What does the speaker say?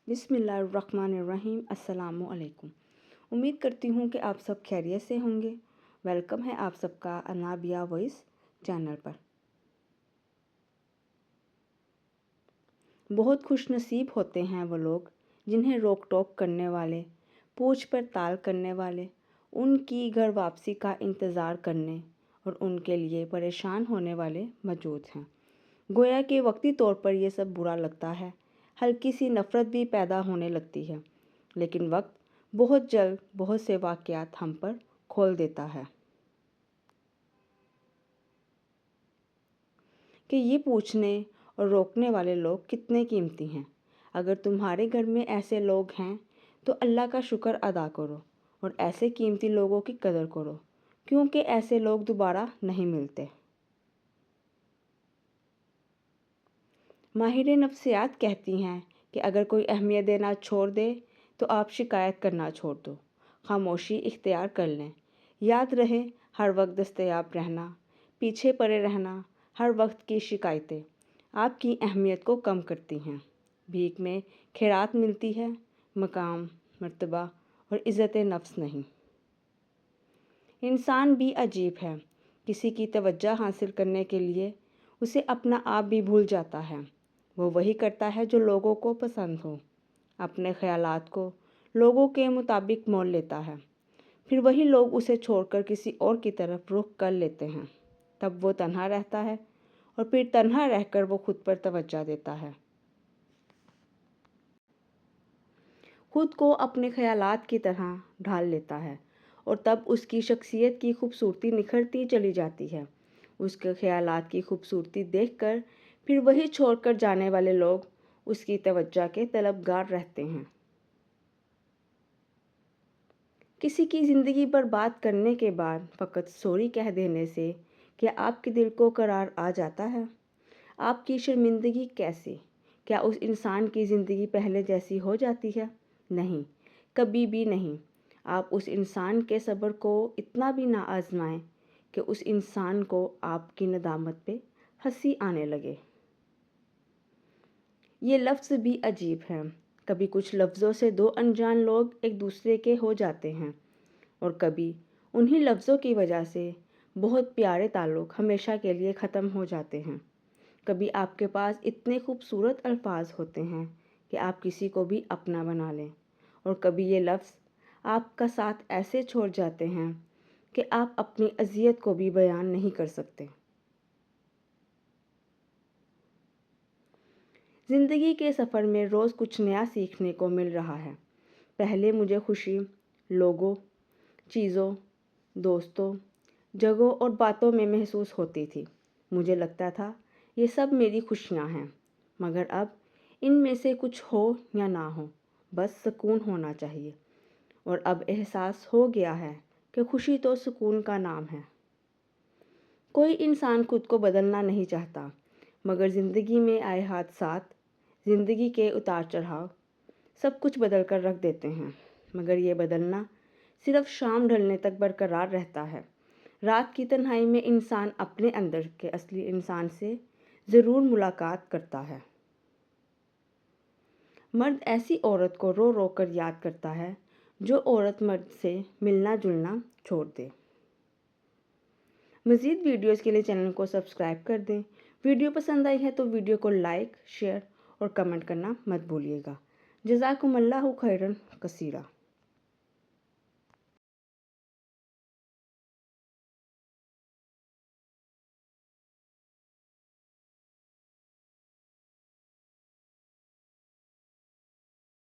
بسم اللہ الرحمن الرحیم۔ السلام علیکم۔ امید کرتی ہوں کہ آپ سب خیریت سے ہوں گے۔ ویلکم ہے آپ سب کا انابیہ وائس چینل پر۔ بہت خوش نصیب ہوتے ہیں وہ لوگ جنہیں روک ٹوک کرنے والے، پوچھ پڑتال کرنے والے، ان کی گھر واپسی کا انتظار کرنے اور ان کے لیے پریشان ہونے والے موجود ہیں۔ گویا کہ وقتی طور پر یہ سب برا لگتا ہے، ہلکی سی نفرت بھی پیدا ہونے لگتی ہے، لیکن وقت بہت جلد بہت سے واقعات ہم پر کھول دیتا ہے کہ یہ پوچھنے اور روکنے والے لوگ کتنے قیمتی ہیں۔ اگر تمہارے گھر میں ایسے لوگ ہیں تو اللہ کا شکر ادا کرو اور ایسے قیمتی لوگوں کی قدر کرو، کیونکہ ایسے لوگ دوبارہ نہیں ملتے۔ ماہر نفسیات کہتی ہیں کہ اگر کوئی اہمیت دینا چھوڑ دے تو آپ شکایت کرنا چھوڑ دو، خاموشی اختیار کر لیں۔ یاد رہے، ہر وقت دستیاب رہنا، پیچھے پڑے رہنا، ہر وقت کی شکایتیں آپ کی اہمیت کو کم کرتی ہیں۔ بھیک میں خیرات ملتی ہے، مقام، مرتبہ اور عزت نفس نہیں۔ انسان بھی عجیب ہے، کسی کی توجہ حاصل کرنے کے لیے اسے اپنا آپ بھی بھول جاتا ہے۔ وہ وہی کرتا ہے جو لوگوں کو پسند ہو، اپنے خیالات کو لوگوں کے مطابق مول لیتا ہے، پھر وہی لوگ اسے چھوڑ کر کسی اور کی طرف رخ کر لیتے ہیں۔ تب وہ تنہا رہتا ہے اور پھر تنہا رہ کر وہ خود پر توجہ دیتا ہے، خود کو اپنے خیالات کی طرح ڈھال لیتا ہے، اور تب اس کی شخصیت کی خوبصورتی نکھرتی چلی جاتی ہے۔ اس کے خیالات کی خوبصورتی دیکھ کر پھر وہی چھوڑ کر جانے والے لوگ اس کی توجہ کے طلبگار رہتے ہیں۔ کسی کی زندگی برباد کرنے کے بعد فقط سوری کہہ دینے سے کیا آپ کے دل کو قرار آ جاتا ہے؟ آپ کی شرمندگی کیسے؟ کیا اس انسان کی زندگی پہلے جیسی ہو جاتی ہے؟ نہیں، کبھی بھی نہیں۔ آپ اس انسان کے صبر کو اتنا بھی نہ آزمائیں کہ اس انسان کو آپ کی ندامت پہ ہنسی آنے لگے۔ یہ لفظ بھی عجیب ہے۔ کبھی کچھ لفظوں سے دو انجان لوگ ایک دوسرے کے ہو جاتے ہیں، اور کبھی انہی لفظوں کی وجہ سے بہت پیارے تعلق ہمیشہ کے لیے ختم ہو جاتے ہیں۔ کبھی آپ کے پاس اتنے خوبصورت الفاظ ہوتے ہیں کہ آپ کسی کو بھی اپنا بنا لیں، اور کبھی یہ لفظ آپ کا ساتھ ایسے چھوڑ جاتے ہیں کہ آپ اپنی اذیت کو بھی بیان نہیں کر سکتے۔ زندگی کے سفر میں روز کچھ نیا سیکھنے کو مل رہا ہے۔ پہلے مجھے خوشی لوگوں، چیزوں، دوستوں، جگہوں اور باتوں میں محسوس ہوتی تھی۔ مجھے لگتا تھا یہ سب میری خوشیاں ہیں، مگر اب ان میں سے کچھ ہو یا نہ ہو، بس سکون ہونا چاہیے۔ اور اب احساس ہو گیا ہے کہ خوشی تو سکون کا نام ہے۔ کوئی انسان خود کو بدلنا نہیں چاہتا، مگر زندگی میں آئے حادثات، زندگی کے اتار چڑھاؤ سب کچھ بدل کر رکھ دیتے ہیں، مگر یہ بدلنا صرف شام ڈھلنے تک برقرار رہتا ہے۔ رات کی تنہائی میں انسان اپنے اندر کے اصلی انسان سے ضرور ملاقات کرتا ہے۔ مرد ایسی عورت کو رو رو کر یاد کرتا ہے جو عورت مرد سے ملنا جلنا چھوڑ دے۔ مزید ویڈیوز کے لیے چینل کو سبسکرائب کر دیں۔ ویڈیو پسند آئی ہے تو ویڈیو کو لائک، شیئر اور کمنٹ کرنا مت بھولیے گا۔ جزاکم اللہ خیرا کثیرا۔